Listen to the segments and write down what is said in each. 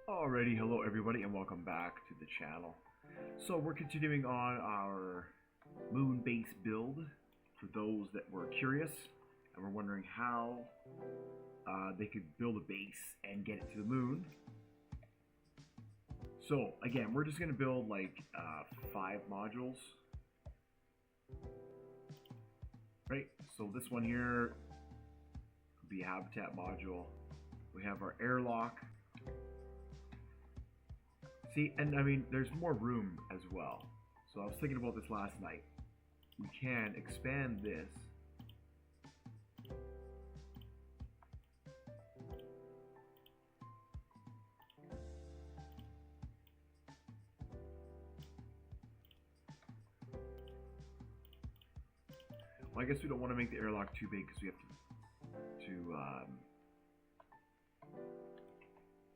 Alrighty, hello everybody and welcome back to the channel. So we're continuing on our moon base build for those that were curious and were wondering how they could build a base and get it to the moon. So again, we're just going to build like 5 modules. Right, so this one here could be a habitat module. We have our airlock. See, and I mean, there's more room as well. So I was thinking about this last night. We can expand this. Well, I guess we don't want to make the airlock too big because we have to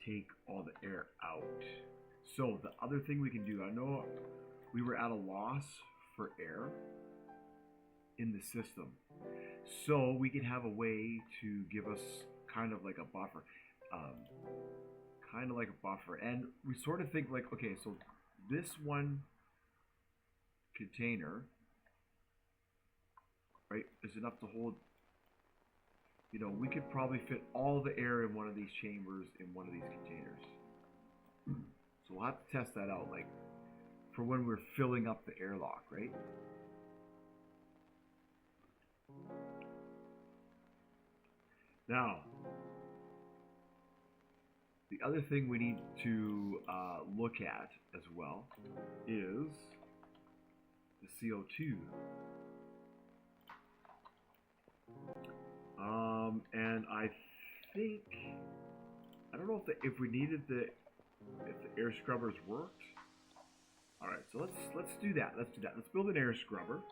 take all the air out. So the other thing we can do, I know we were at a loss for air in the system. So we could have a way to give us kind of like a buffer. And we sort of think like, okay, so this one container, right, is enough to hold, you know, we could probably fit all the air in one of these chambers in one of these containers. So we'll have to test that out, like, for when we're filling up the airlock, right? Now, the other thing we need to look at as well is the CO2. And I think, I don't know if we needed if the air scrubbers worked. All right, so let's do that. Let's build an air scrubber.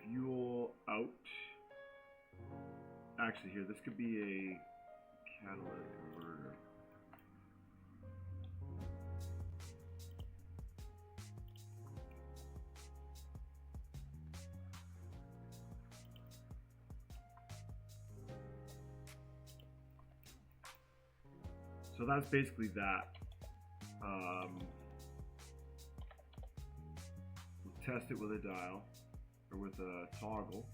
Fuel out. Actually, here, this could be a catalytic converter. So that's basically that. We'll test it with a dial, or with a toggle.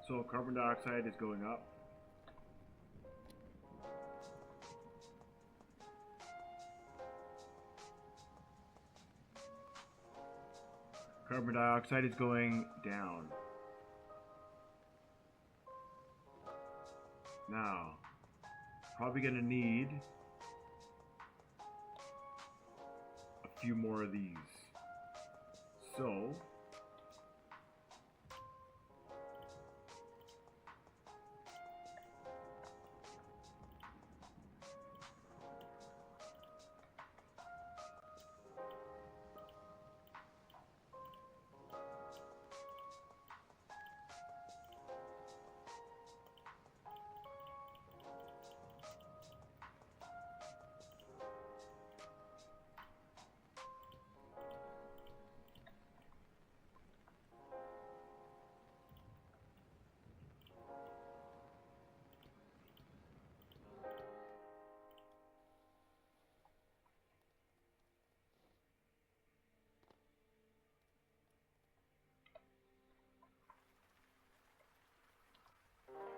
So carbon dioxide is going up. Carbon dioxide is going down. Now, probably gonna need a few more of these. So,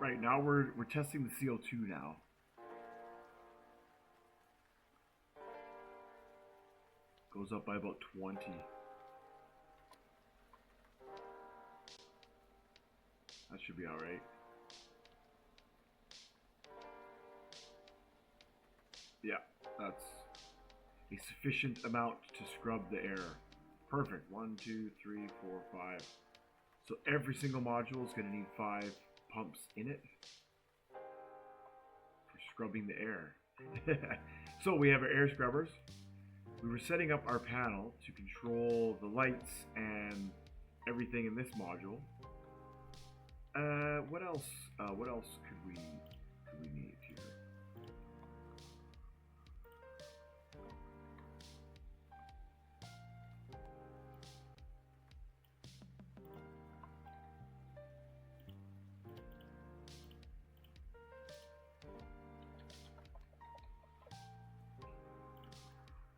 right now we're testing the CO2 now. Goes up by about 20. That should be alright. Yeah, that's a sufficient amount to scrub the air. Perfect. 1, 2, 3, 4, 5. So every single module is going to need 5 pumps in it for scrubbing the air. So we have our air scrubbers. We were setting up our panel to control the lights and everything in this module. What else? What else could we need here?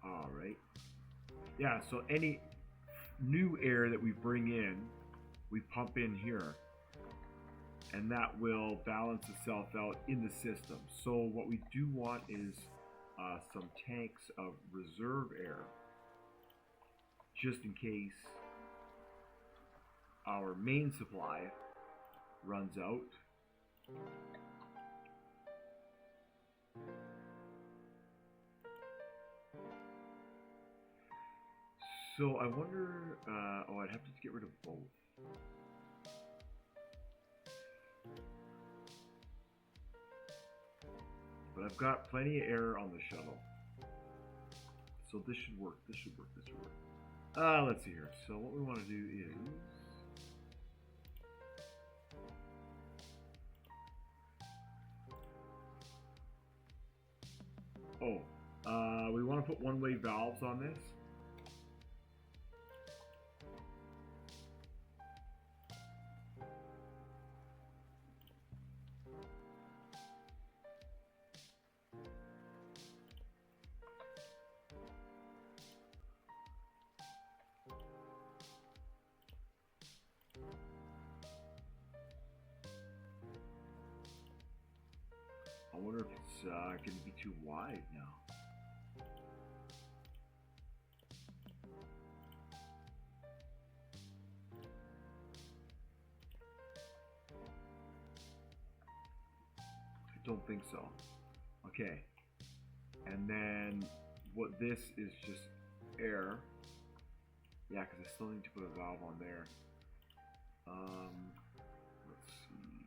All right. Yeah. So any new air that we bring in, we pump in here. And that will balance itself out in the system. So what we do want is some tanks of reserve air, just in case our main supply runs out. So I wonder, oh, I'd have to get rid of both. But I've got plenty of air on the shuttle. So this should work, this should work, this should work. Let's see here. So what we want to do is... we want to put one-way valves on this. I wonder if it's going to be too wide now. I don't think so. Okay. And then what this is just air. Yeah, because I still need to put a valve on there. Let's see.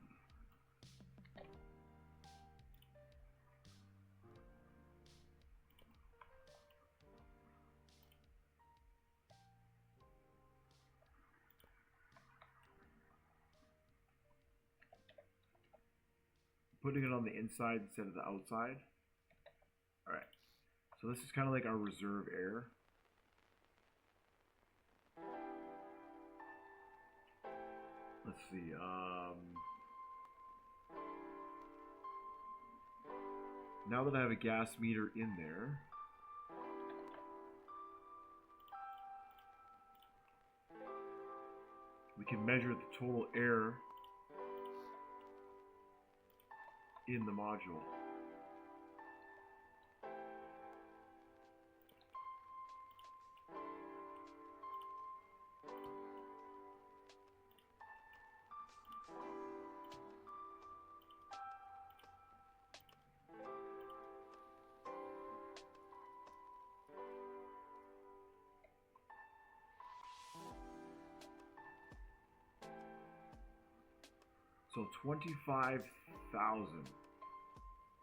Putting it on the inside instead of the outside. Alright, so this is kind of like our reserve air. Let's see, now that I have a gas meter in there, we can measure the total air in the module. So 25,000.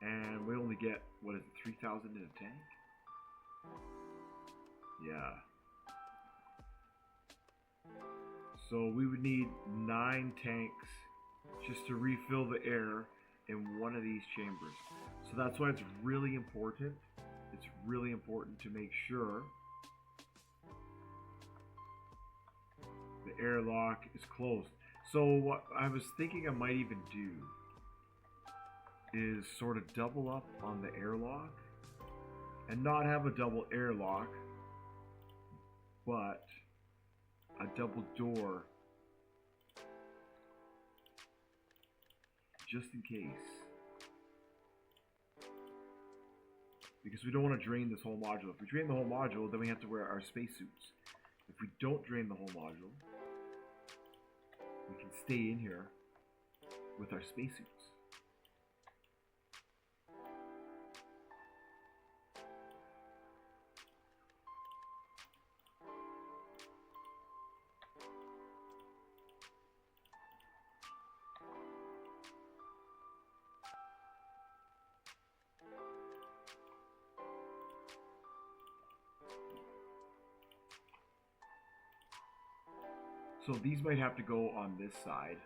And we only get, what is it, 3,000 in a tank? Yeah. So we would need 9 tanks just to refill the air in one of these chambers. So that's why it's really important. It's really important to make sure the airlock is closed. So what I was thinking I might even do is sort of double up on the airlock and not have a double airlock, but a double door just in case. because we don't want to drain this whole module. If we drain the whole module, then we have to wear our spacesuits. If we don't drain the whole module, we can stay in here with our spacesuits. So these might have to go on this side.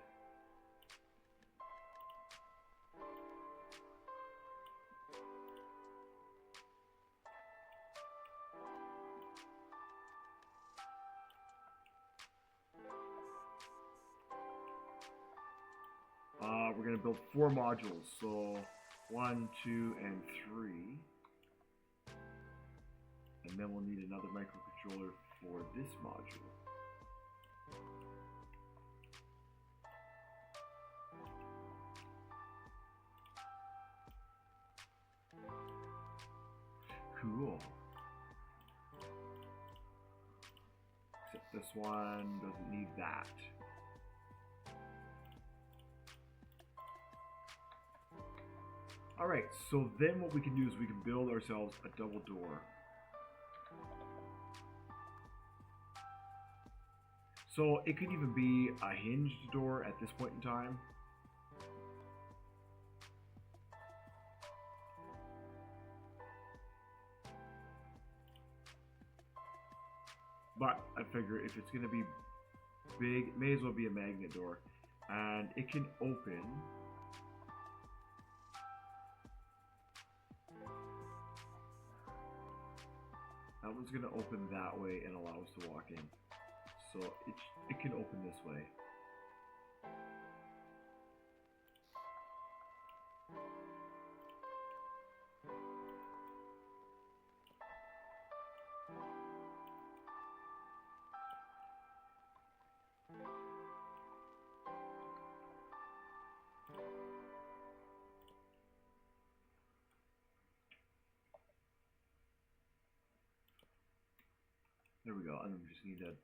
We're going to build 4 modules. So 1, 2, and 3. And then we'll need another microcontroller for this module. Cool. Except this one doesn't need that. Alright, so then what we can do is we can build ourselves a double door. So it could even be a hinged door at this point in time. But I figure if it's going to be big, it may as well be a magnet door. And it can open. That one's going to open that way and allow us to walk in. So it can open this way. There we go, and then we just need a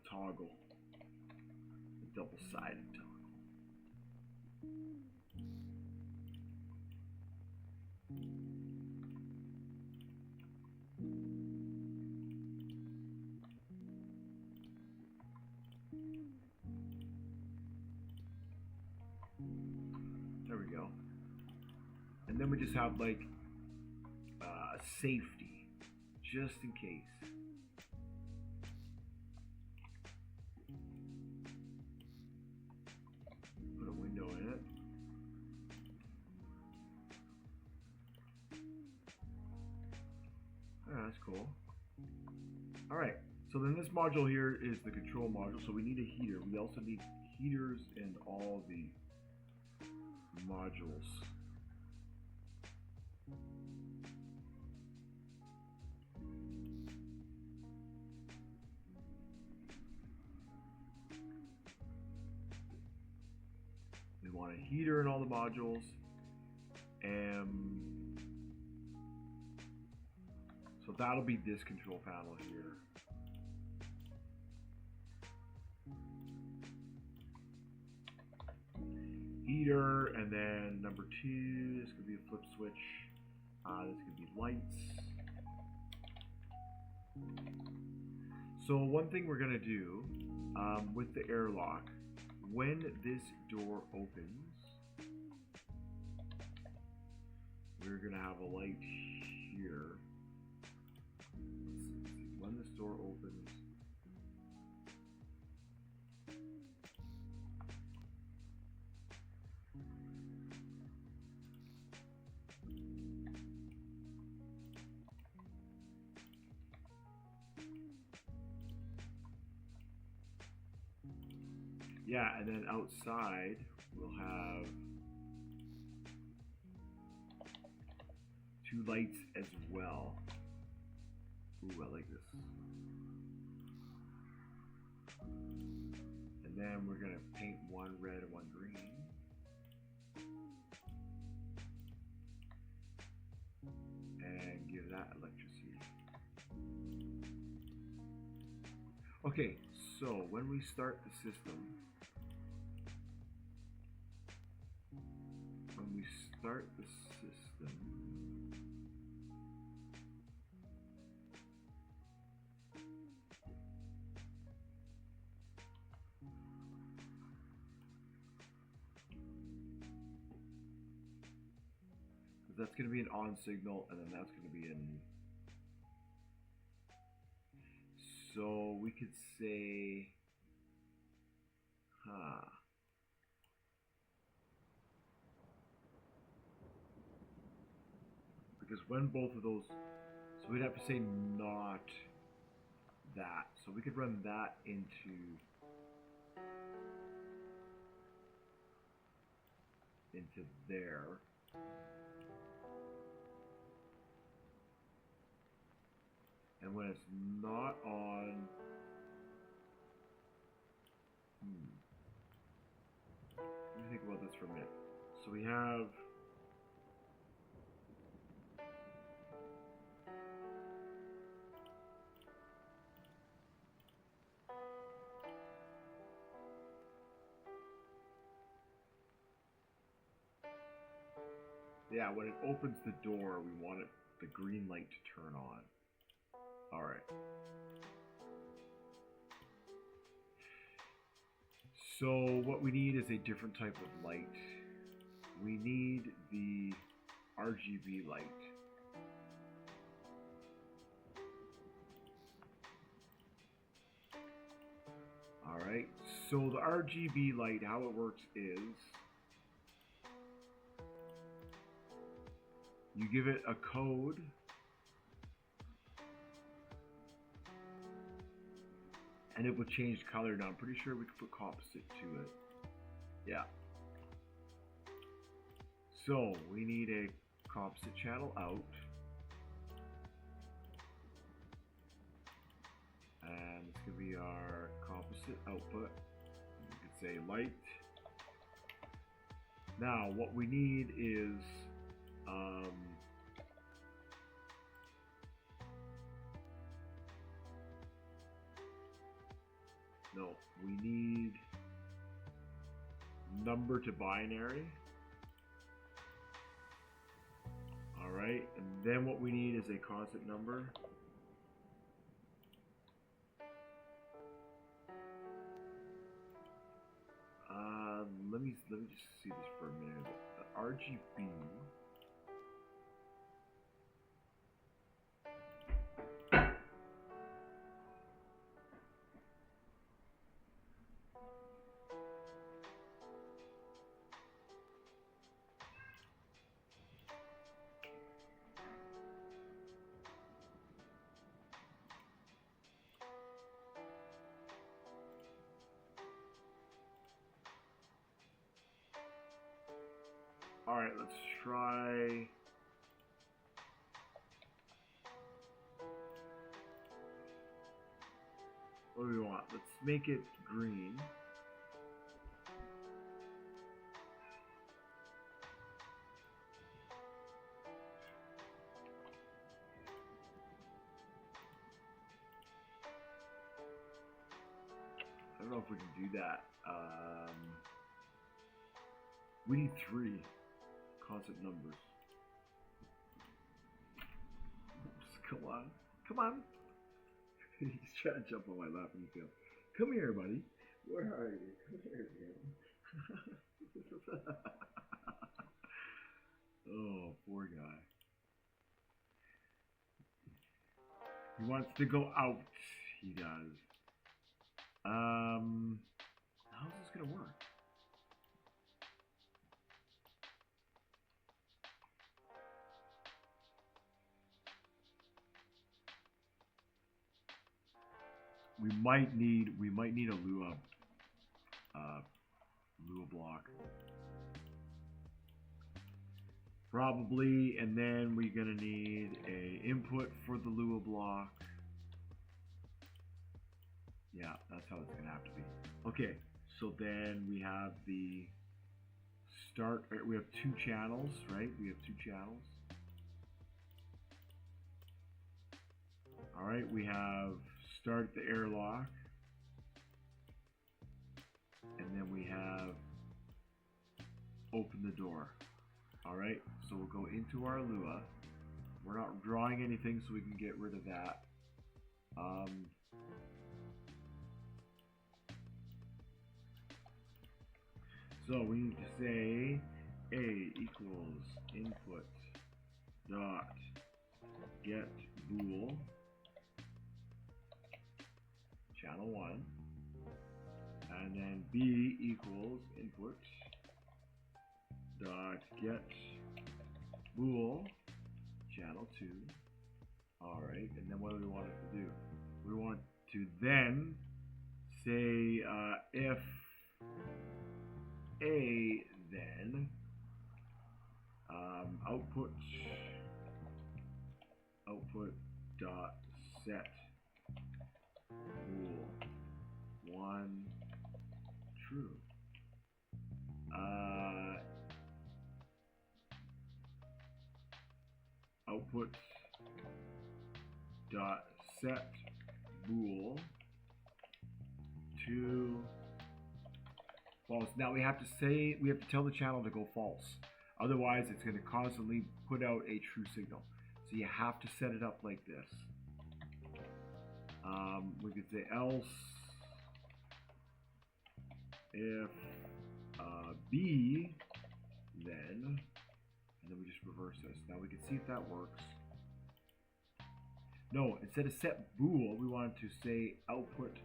toggle, a double-sided toggle. There we go. And then we just have like safety, just in case. Put a window in it. Oh, that's cool. Alright, so then this module here is the control module, so we need a heater. We also need heaters in all the modules. We want a heater in all the modules, and so that'll be this control panel here. Heater, and then number 2, this could be a flip switch. This could be lights. So one thing we're gonna do with the airlock, when this door opens, we're gonna have a light here. When this door opens, yeah, and then outside we'll have 2 lights as well. Ooh, I like this. And then we're gonna paint one red and one green. Okay, so when we start the system, that's going to be an on signal, and then that's going to be an. So we could say, because when both of those, so we'd have to say not that. So we could run that into there. And when it's not on, let me think about this for a minute. So we have, yeah, when it opens the door, we want the green light to turn on. All right. So what we need is a different type of light. We need the RGB light. All right. So the RGB light, how it works is you give it a code. And it will change color. Now I'm pretty sure we can put composite to it. Yeah. So we need a composite channel out. And it's going to be our composite output. We could say light. Now what we need is no, we need number to binary. All right, and then what we need is a constant number. Let me just see this for a minute. The RGB. All right, let's try. What do we want? Let's make it green. I don't know if we can do that. We need 3 constant numbers. Come on. Come on. He's trying to jump on my lap and he goes, "Come here, buddy. Where are you? Come here, man." Oh, poor guy. He wants to go out. He does. How's this gonna work? We might need a Lua block. Probably, and then we're gonna need a input for the Lua block. Yeah, that's how it's gonna have to be. Okay, so then we have the start. We have 2 channels, right? We have 2 channels. All right, we have start the airlock. and then we have open the door. Alright, so we'll go into our Lua. We're not drawing anything, so we can get rid of that. So we need to say A equals input dot get bool channel 1, and then B equals input dot get bool channel 2. Alright, and then what do we want it to do? We want to then say if A then output dot set bool 1 true. Output dot set bool to false. Now we have to tell the channel to go false. Otherwise, it's going to constantly put out a true signal. So you have to set it up like this. We could say else if B then, and then we just reverse this. Now we can see if that works. No, instead of set bool, we wanted to say output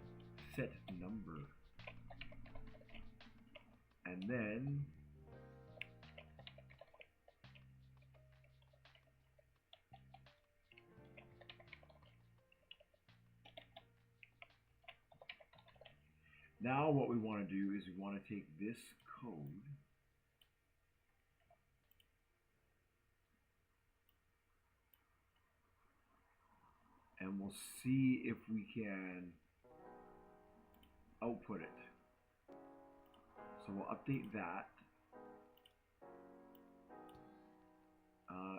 set number. And then now what we want to do is we want to take this code and we'll see if we can output it. So we'll update that.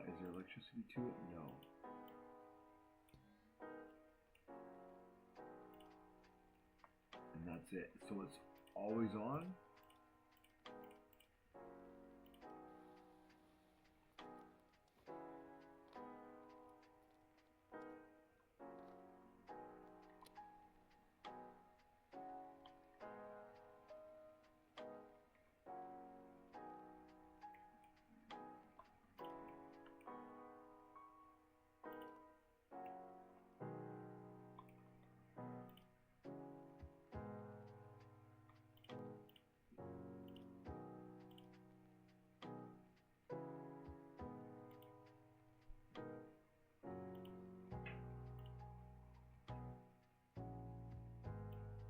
Is there electricity to it? No. And that's it. So it's always on.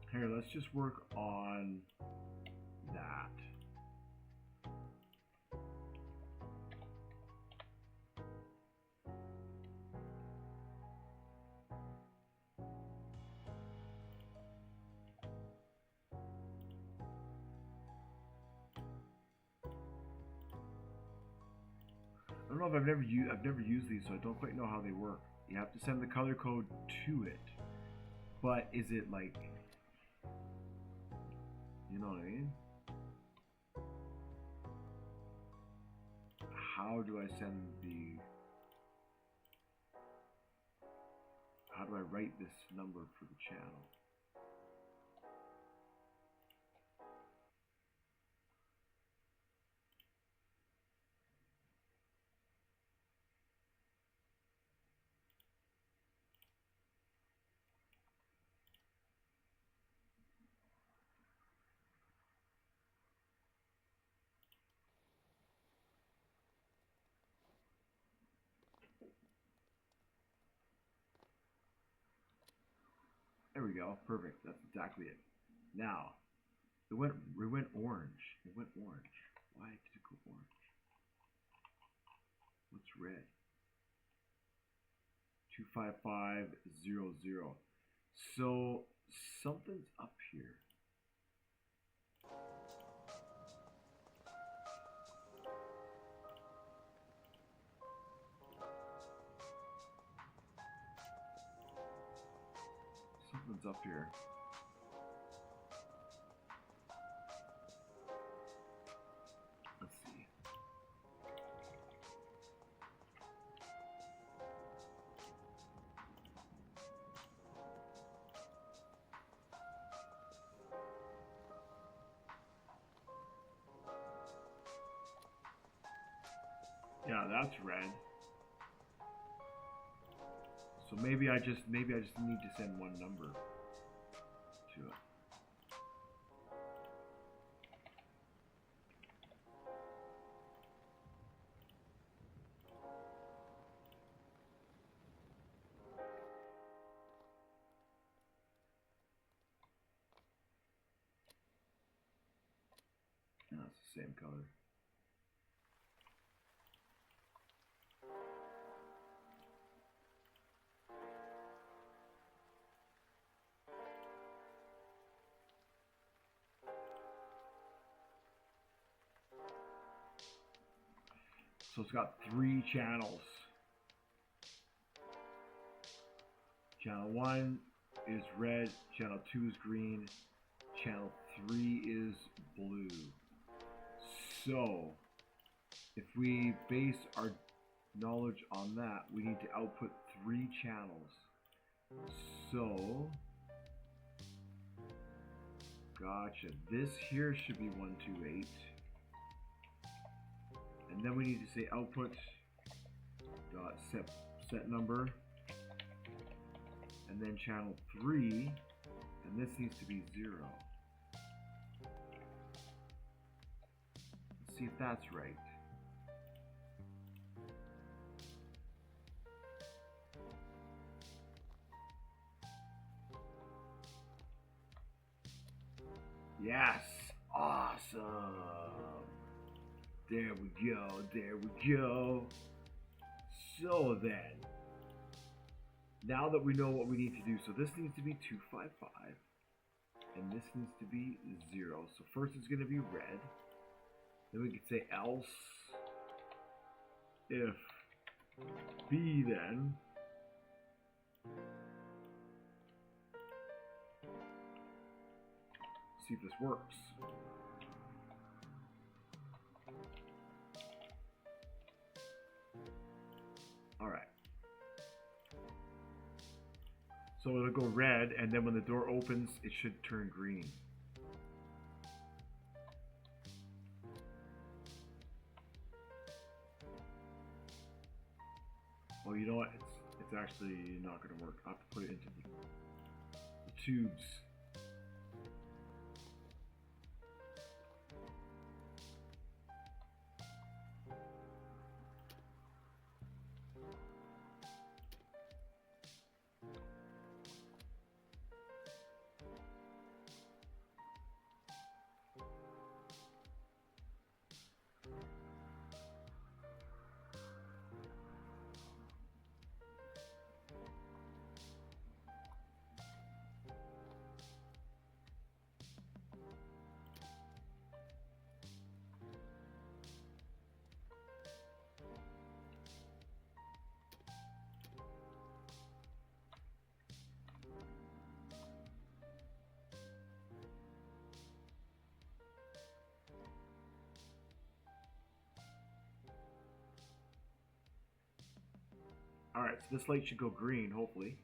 Here, let's just work on that. I don't know if I've never used these, so I don't quite know how they work. You have to send the color code to it, but is it like, you know what I mean? How do I how do I write this number for the channel? There we go. Perfect. That's exactly it. Now, it went orange. It went orange. Why did it go orange? What's red? 25500. So something's up here. Something's up here. Yeah, that's red. So maybe I just need to send one number to it. No, it's the same color. So it's got 3 channels. Channel 1 is red, channel 2 is green, channel 3 is blue. So, if we base our knowledge on that, we need to output 3 channels. So, gotcha. This here should be 128. And then we need to say output dot set number, and then channel 3, and this needs to be 0. Let's see if that's right. Yes! Awesome! There we go, there we go. So then, now that we know what we need to do, so this needs to be 255, and this needs to be 0. So first it's going to be red. Then we could say else if B then see if this works. Alright. So it'll go red, and then when the door opens, it should turn green. Well, you know what? It's actually not going to work. I have to put it into the tubes. Alright, so this light should go green, hopefully.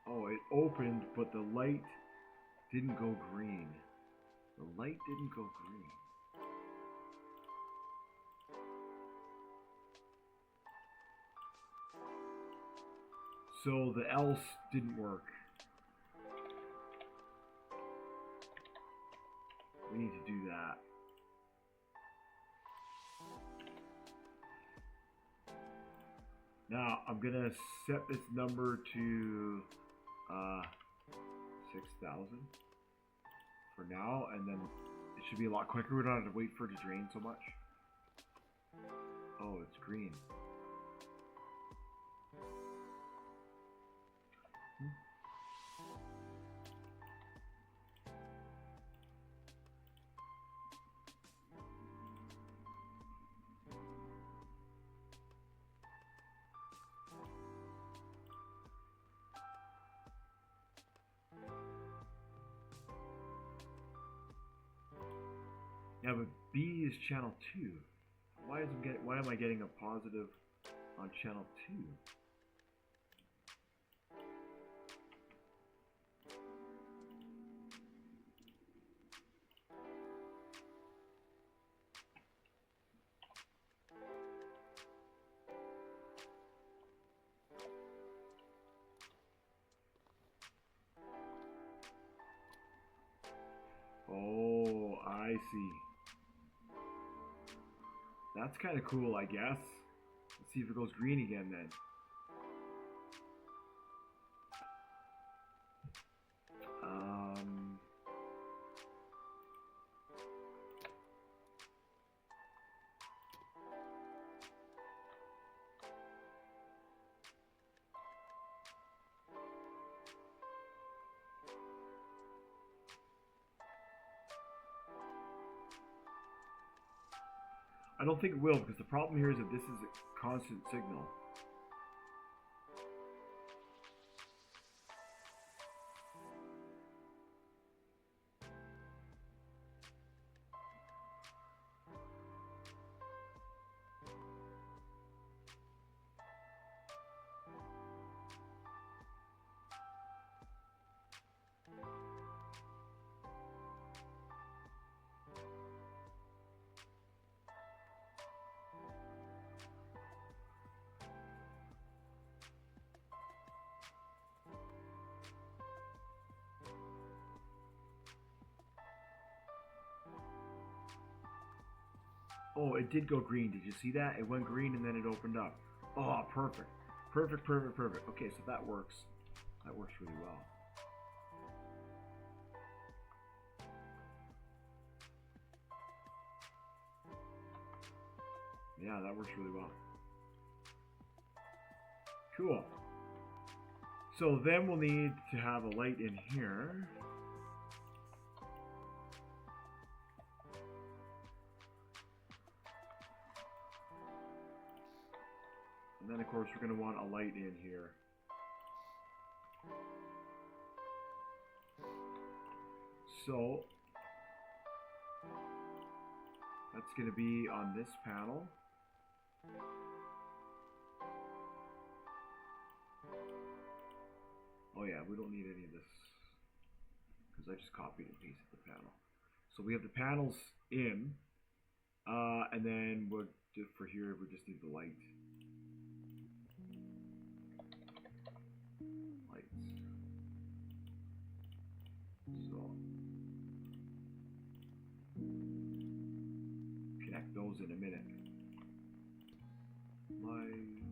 Oh, it opened, but the light didn't go green. The light didn't go green. So the else didn't work. We need to do that. Now I'm gonna set this number to 6,000 for now, and then it should be a lot quicker. We don't have to wait for it to drain so much. Oh, it's green. Yeah, but B is channel 2. Why am I getting a positive on channel 2? Oh, I see. That's kind of cool, I guess. Let's see if it goes green again then. I don't think it will, because the problem here is that this is a constant signal. Oh, it did go green. Did you see that? It went green and then it opened up. Oh, perfect. Perfect, perfect, perfect. Okay, so that works. That works really well. Yeah, that works really well. Cool. So then we'll need to have a light in here. And then of course we're going to want a light in here. So that's going to be on this panel. Oh yeah, we don't need any of this because I just copied and pasted the panel. So we have the panels in, and then we'll do for here we just need the light. So connect those in a minute. Light.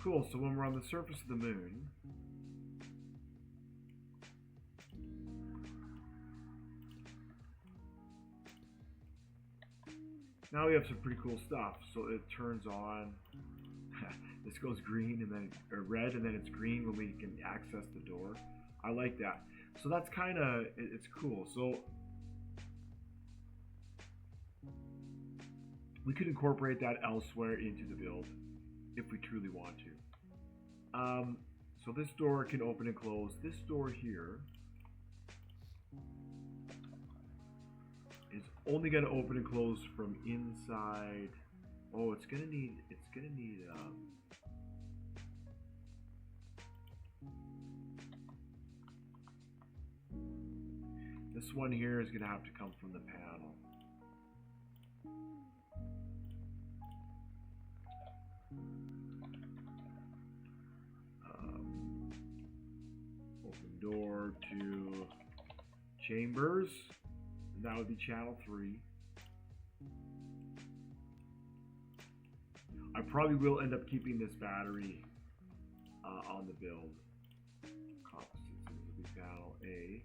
Cool, so when we're on the surface of the moon, now we have some pretty cool stuff. So it turns on, this goes green and then red and then it's green when we can access the door. I like that. So that's kind of, it's cool. So we could incorporate that elsewhere into the build if we truly want to. So this door can open and close. This door here is only going to open and close from inside. Oh, it's gonna need this one here is gonna have to come from the panel. Open door to chambers. That would be channel 3. I probably will end up keeping this battery on the build. Composites will be panel A.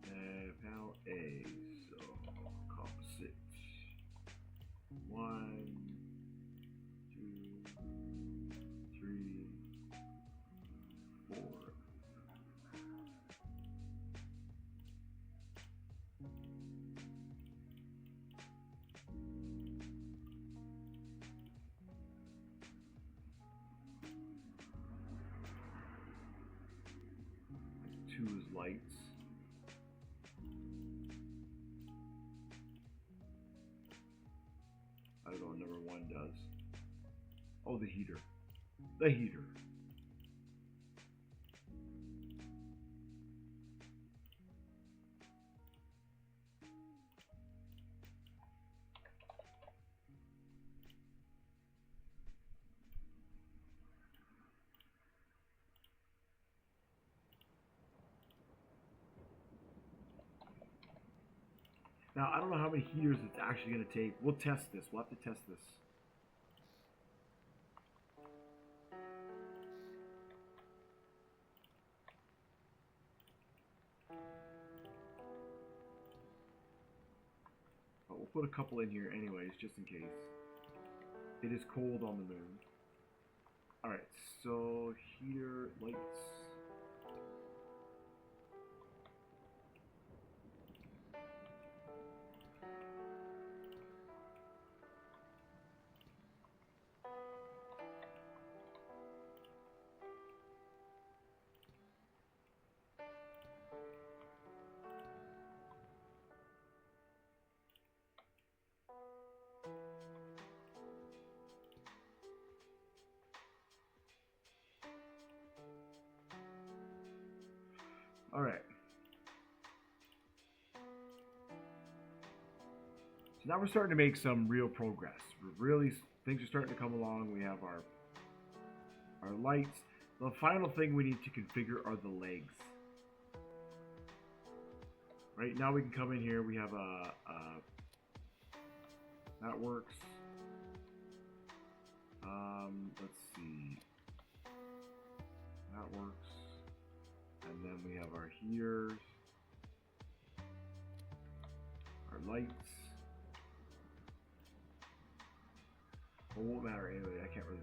And panel A, so composite. 2 is lights. I don't know what number 1 does. Oh, the heater. The heater. Now, I don't know how many heaters it's actually going to take. We'll test this. We'll have to test this. But we'll put a couple in here anyways, just in case. It is cold on the moon. Alright, so heater, lights. All right. So now we're starting to make some real progress. Things are starting to come along. We have our lights. The final thing we need to configure are the legs. Right now we can come in here. We have that works. Let's see. That works. And then we have our heaters, our lights. Well, it won't matter anyway. I can't really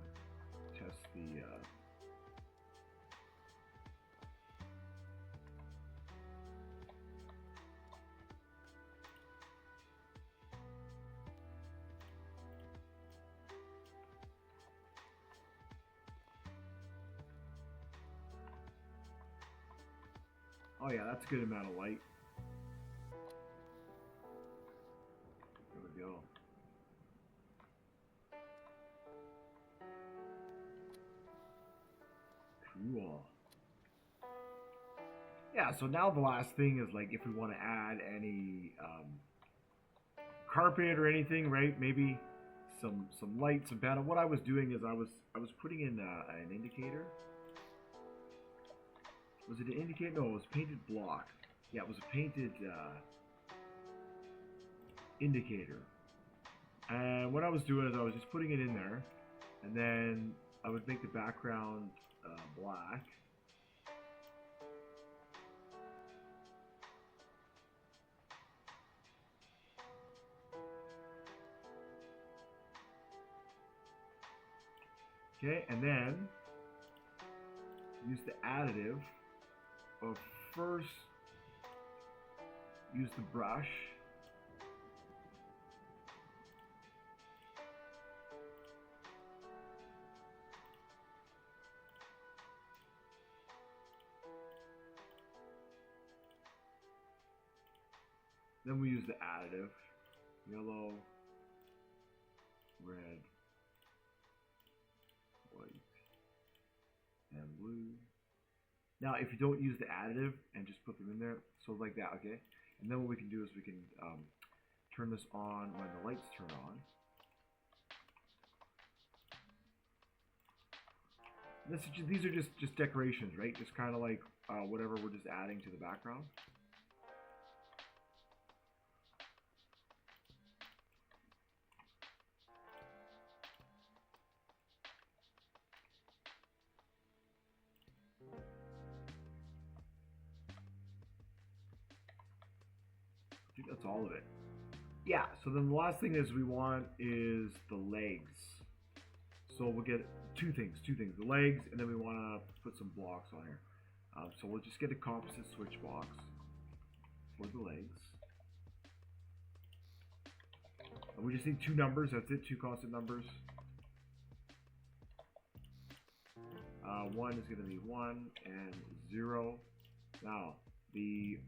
test the. Oh yeah, that's a good amount of light. There we go. Cool. Yeah, so now the last thing is like if we want to add any carpet or anything, right? Maybe some lights, some panel. What I was doing is I was putting in an indicator. Was it an indicator? No, it was painted block. Yeah, it was a painted indicator. And what I was doing is I was just putting it in there, and then I would make the background black. Okay, and then use the additive. But first, use the brush. Then we use the additive. Yellow, red, white, and blue. Now, if you don't use the additive and just put them in there, so like that, okay? And then what we can do is we can turn this on when the lights turn on. These are just decorations, right? Just kind of like whatever we're just adding to the background. I think that's all of it. Yeah, so then the last thing is we want is the legs. So we'll get two things, the legs, and then we want to put some blocks on here. So we'll just get a composite switch box for the legs. And we just need two numbers, that's it, two constant numbers. One is going to be 1 and 0. Now, the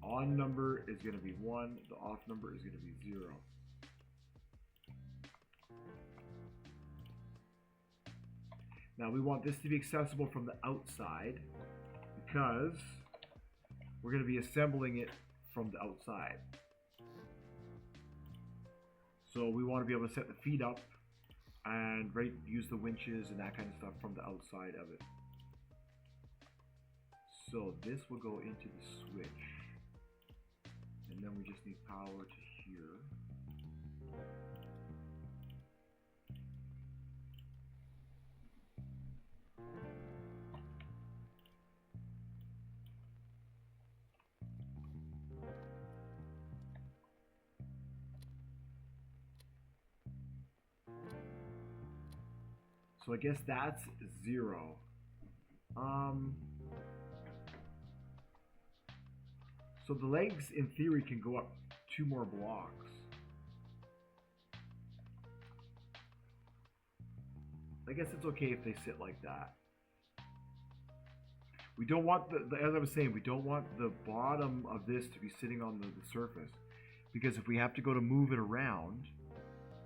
on number is going to be 1, the off number is going to be 0. Now we want this to be accessible from the outside because we're going to be assembling it from the outside. So we want to be able to set the feet up and use the winches and that kind of stuff from the outside of it. So this will go into the switch, and then we just need power to here. So I guess that's 0. So the legs, in theory, can go up 2 more blocks. I guess it's okay if they sit like that. We don't want as I was saying, we don't want the bottom of this to be sitting on the surface, because if we have to go to move it around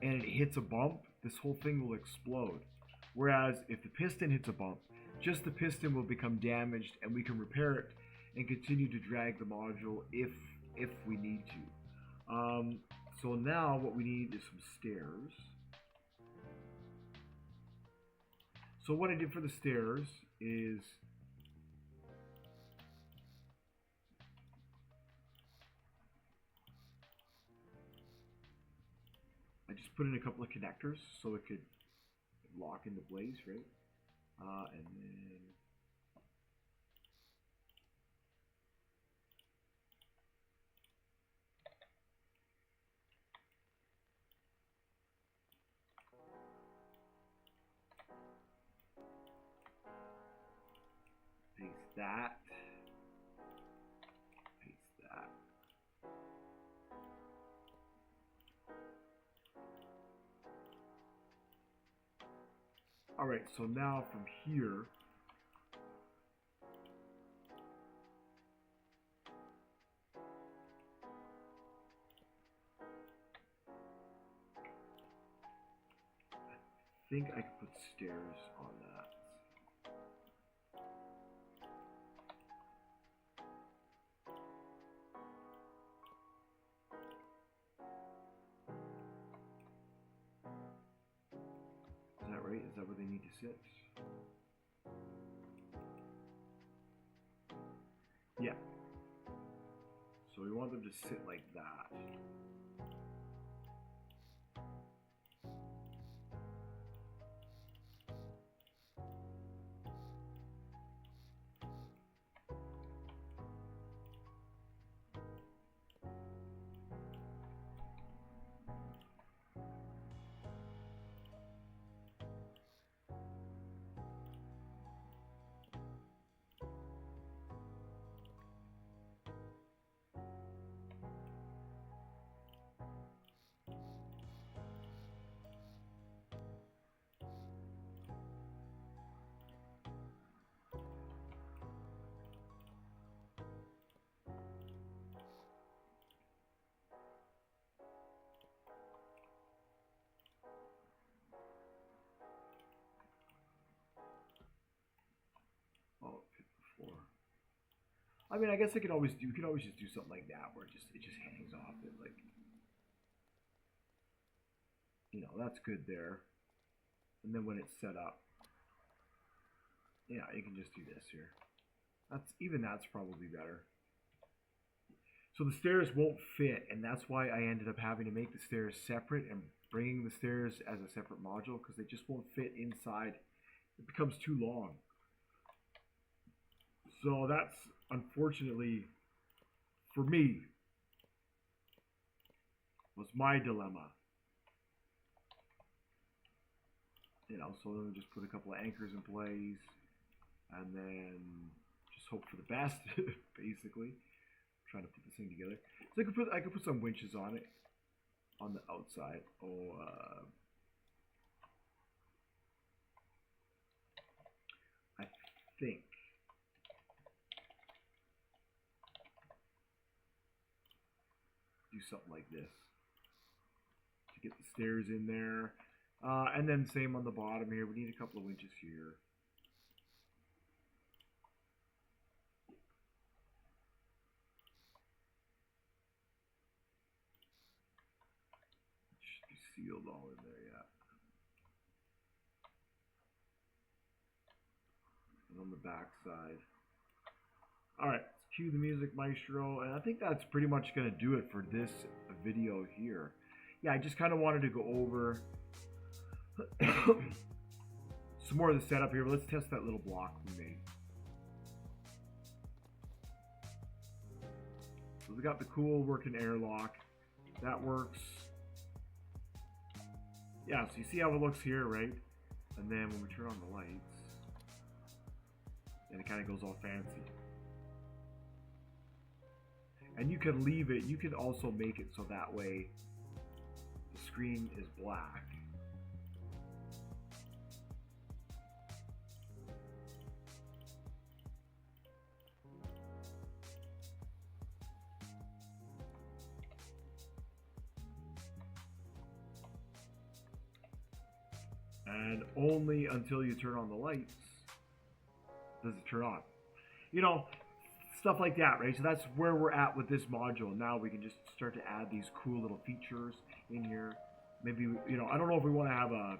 and it hits a bump, this whole thing will explode. Whereas if the piston hits a bump, just the piston will become damaged and we can repair it and continue to drag the module if we need to. So now what we need is some stairs. So what I did for the stairs is I just put in a couple of connectors so it could lock into place, right? And then paste that. Paste that. Alright, so now from here, I think I could put stairs on that. Is that right? Is that where they need to sit? Yeah. So we want them to sit like that. Oh, hit the floor. I mean, I guess we could always just do something like that where it just hangs off it, like, you know, that's good there. And then when it's set up, yeah, you can just do this here. That's probably better. So the stairs won't fit, and that's why I ended up having to make the stairs separate and bringing the stairs as a separate module, because they just won't fit inside. It becomes too long. So that's, unfortunately, for me, was my dilemma. You know, so then we just put a couple of anchors in place, and then just hope for the best, basically. I'm trying to put this thing together. So I could put some winches on it, on the outside. I think something like this to get the stairs in there. And then same on the bottom here. We need a couple of winches here. It should be sealed all in there, yeah. And on the back side. Alright, let's cue the music, Maestro. And I think that's pretty much going to do it for this video here. Yeah, I just kind of wanted to go over some more of the setup here. But let's test that little block we made. So we got the cool working airlock. That works. Yeah, so you see how it looks here, right? And then when we turn on the lights, and it kind of goes all fancy. And you can leave it, you can also make it so that way the screen is black. And only until you turn on the lights does it turn on. You know, stuff like that, right? So that's where we're at with this module. Now we can just start to add these cool little features in here. Maybe, you know, I don't know if we want to have a,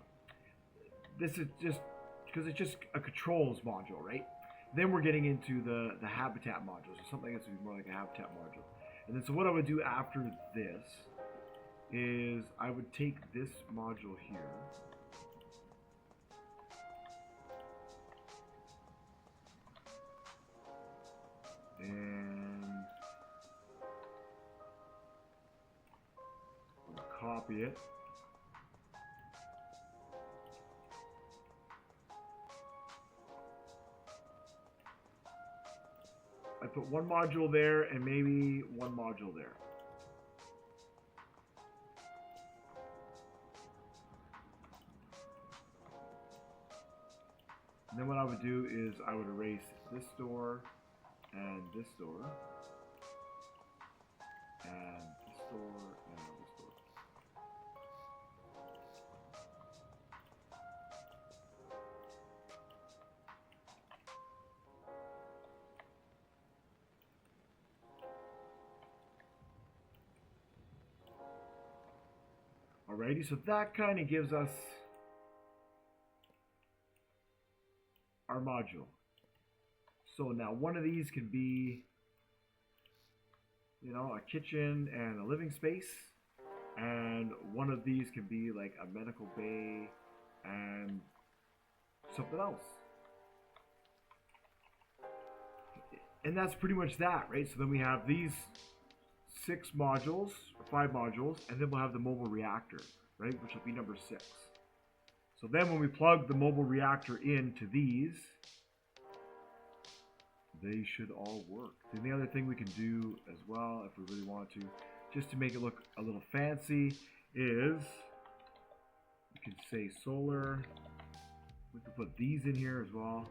this is just, because it's just a controls module, right? Then we're getting into the habitat module. So something that's more like a habitat module. And then so what I would do after this is I would take this module here. And we'll copy it. I put one module there and maybe one module there. And then what I would do is I would erase this door and this door, and this door, and this door. Alrighty, so that kind of gives us our module. So now one of these can be, you know, a kitchen and a living space. And one of these can be like a medical bay and something else. And that's pretty much that, right? So then we have these 6 modules, or 5 modules, and then we'll have the mobile reactor, right? Which will be number 6. So then when we plug the mobile reactor into these, they should all work. Then the other thing we can do as well, if we really want to, just to make it look a little fancy, is we can say solar. We can put these in here as well.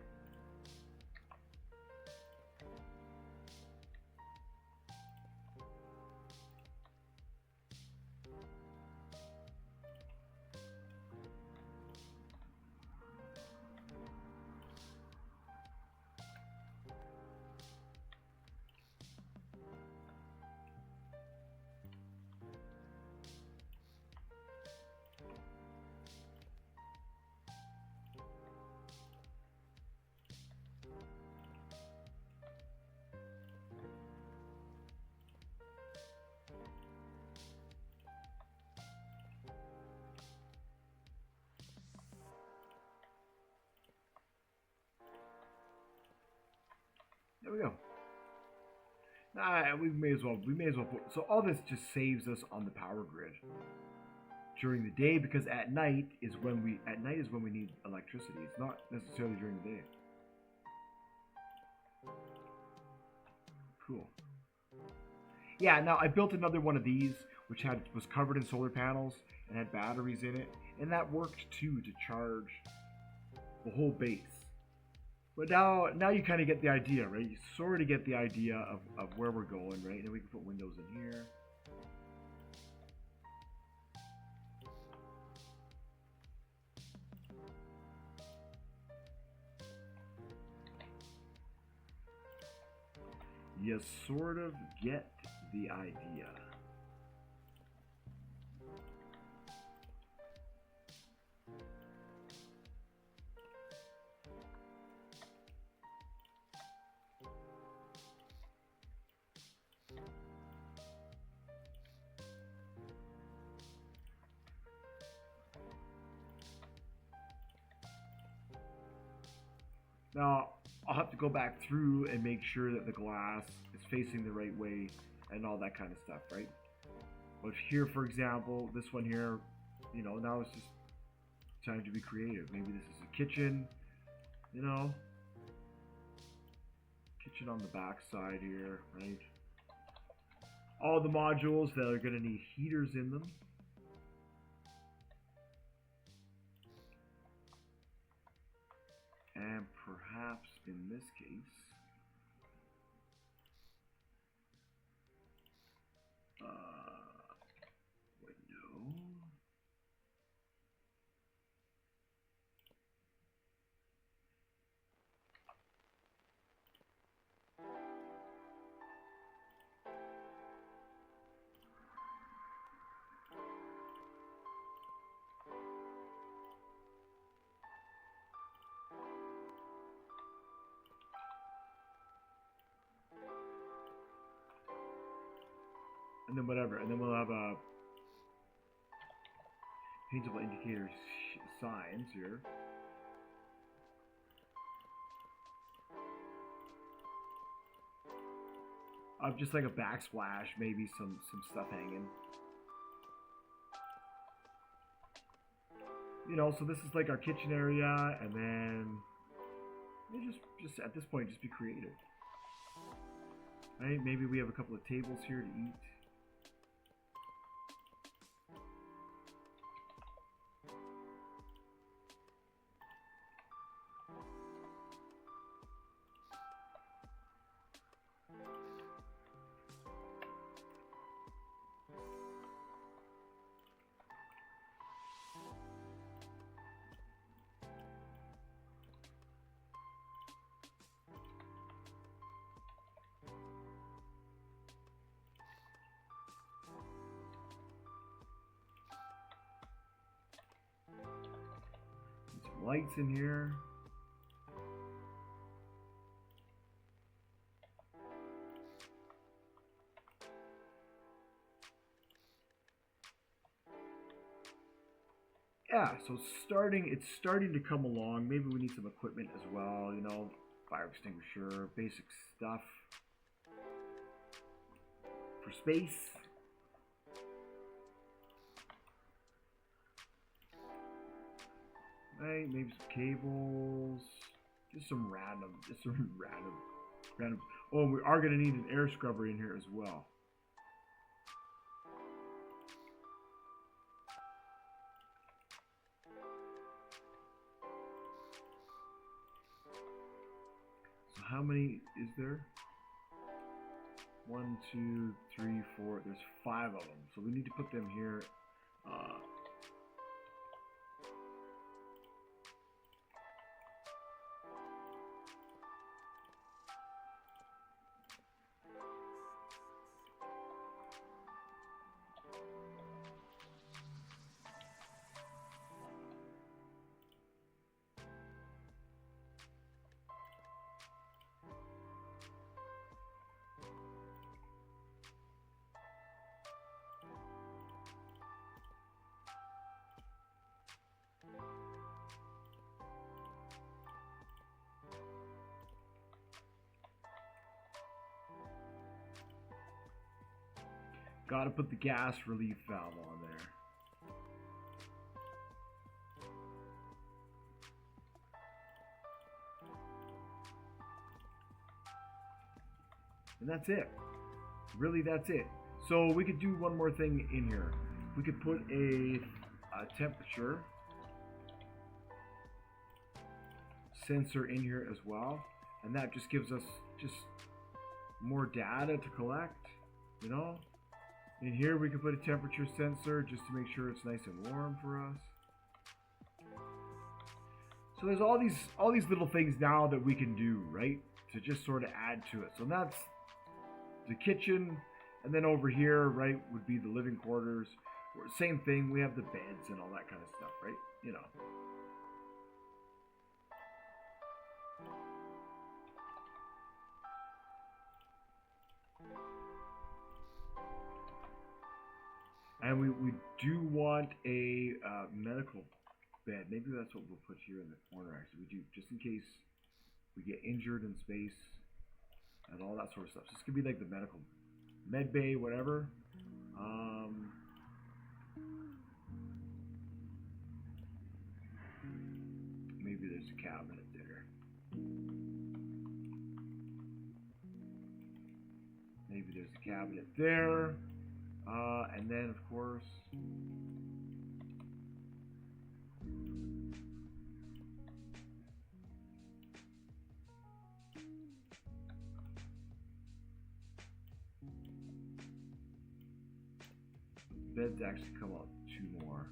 There we go. We may as well put, so all this just saves us on the power grid during the day, because at night is when we need electricity. It's not necessarily during the day. Cool. Yeah, now I built another one of these which was covered in solar panels and had batteries in it, and that worked too to charge the whole base. But now you kind of get the idea, right? You sort of get the idea of where we're going, right? And we can put windows in here. You sort of get the idea. Now, I'll have to go back through and make sure that the glass is facing the right way and all that kind of stuff, right? But here, for example, this one here, you know, now it's just time to be creative. Maybe this is a kitchen, you know, kitchen on the back side here, right? All the modules that are going to need heaters in them. And perhaps in this case, window. And then whatever, and then we'll have a paintable indicator signs here. Just like a backsplash, maybe some stuff hanging. You know, so this is like our kitchen area, and then you just at this point, just be creative. Right? Maybe we have a couple of tables here to eat. Some lights in here. Yeah, so it's starting to come along. Maybe we need some equipment as well, you know, fire extinguisher, basic stuff for space. Right, maybe some cables, just some random. Oh, we are gonna need an air scrubber in here as well. So how many is there? 1, 2, 3, 4. There's 5 of them, so we need to put them here. Got to put the gas relief valve on there. And that's it. Really, that's it. So we could do one more thing in here. We could put a temperature sensor in here as well. And that just gives us just more data to collect, you know? In here we could put a temperature sensor just to make sure it's nice and warm for us. So there's all these little things now that we can do, right? To just sort of add to it. So the kitchen, and then over here, right, would be the living quarters. Same thing, we have the beds and all that kind of stuff, right? You know. And we do want a medical bed. Maybe that's what we'll put here in the corner, actually. We do, just in case we get injured in space and all that sort of stuff. So this could be like the medical med bay, whatever. Maybe there's a cabinet there. Maybe there's a cabinet there. And then, of course, beds actually come out 2 more.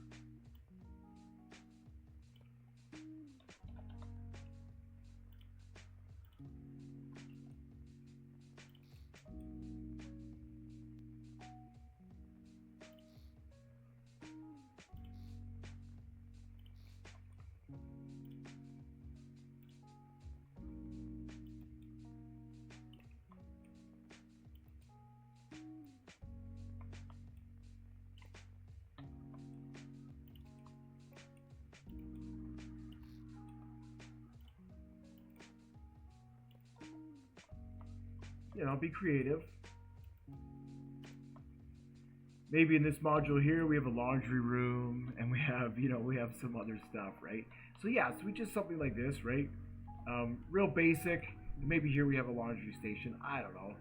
You know, be creative. Maybe in this module here, we have a laundry room, and we have, you know, we have some other stuff, right? So yeah, so we just something like this, right? Real basic. Maybe here we have a laundry station. I don't know,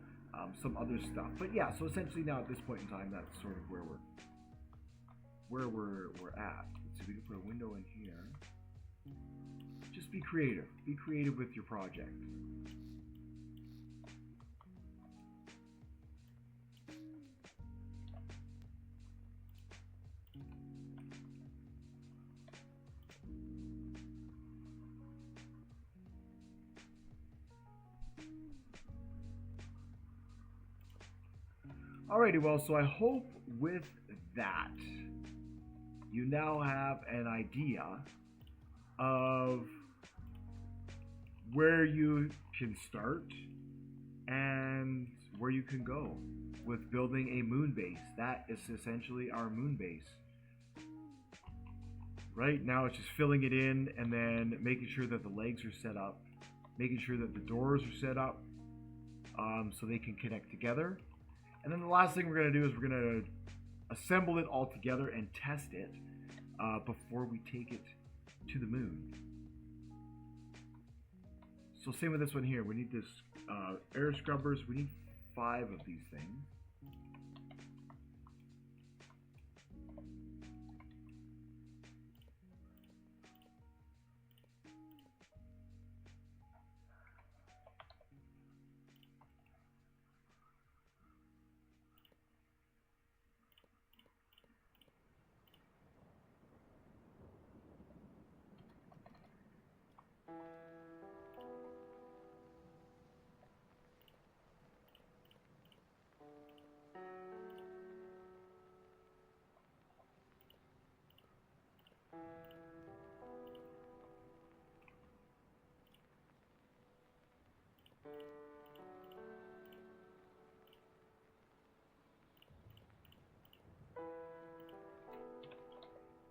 some other stuff. But yeah, so essentially now at this point in time, that's sort of where we're at. So we can put a window in here. Just be creative. Be creative with your project. Alrighty, well, so I hope with that you now have an idea of where you can start and where you can go with building a moon base. That is essentially our moon base. Right now it's just filling it in and then making sure that the legs are set up, making sure that the doors are set up so they can connect together. And then the last thing we're going to do is we're going to assemble it all together and test it before we take it to the moon. So same with this one here. We need this air scrubbers. We need 5 of these things.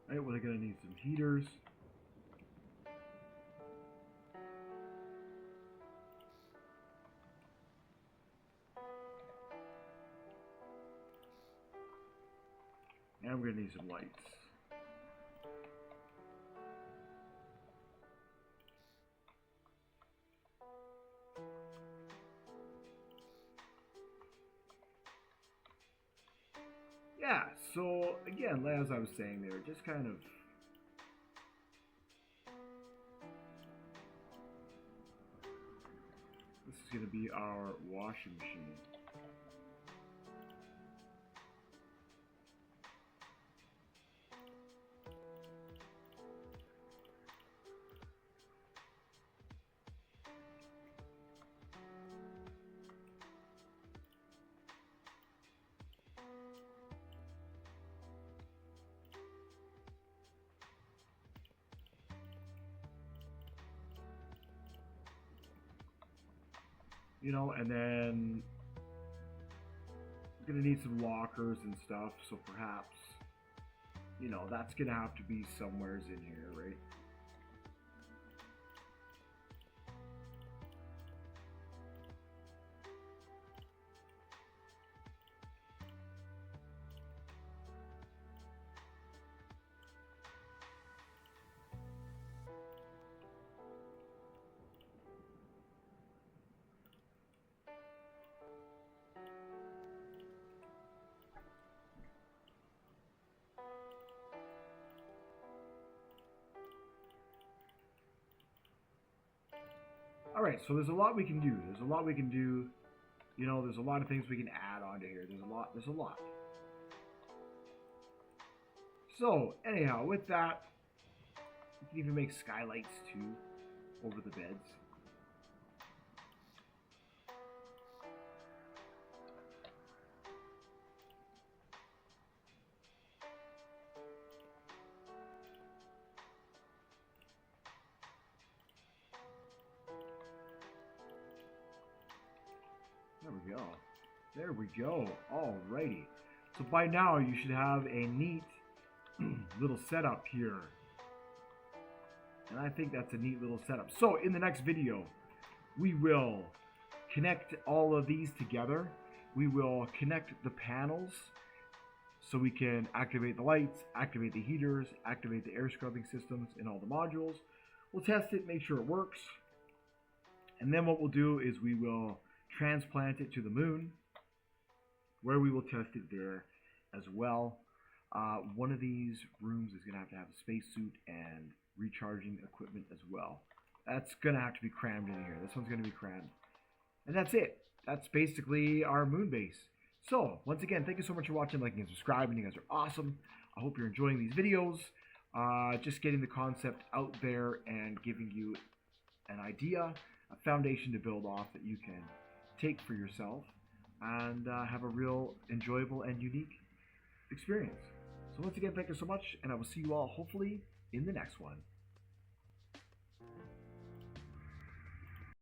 Alright, we're going to need some heaters. And we're going to need some lights. Yeah, so again, as I was saying there, just kind of this is going to be our washing machine. you know, and then we're gonna need some lockers and stuff, so perhaps, you know, that's gonna have to be somewheres in here, right? All right, so there's a lot we can do. There's a lot we can do. You know, there's a lot of things we can add onto here. There's a lot. There's a lot. So anyhow, with that, you can even make skylights too over the beds. There we go. There we go. Alrighty. So by now you should have a neat little setup here. And I think that's a neat little setup. So in the next video, we will connect all of these together. We will connect the panels so we can activate the lights, activate the heaters, activate the air scrubbing systems in all the modules. We'll test it, make sure it works. And then what we'll do is we will transplant it to the moon, where we will test it there as well. One of these rooms is going to have a spacesuit and recharging equipment as well. That's going to have to be crammed in here. This one's going to be crammed. And that's it. That's basically our moon base. So, once again, thank you so much for watching, liking, and subscribing. You guys are awesome. I hope you're enjoying these videos. Just getting the concept out there and giving you an idea, a foundation to build off that you can take for yourself and have a real enjoyable and unique experience. So once again, thank you so much, and I will see you all hopefully in the next one.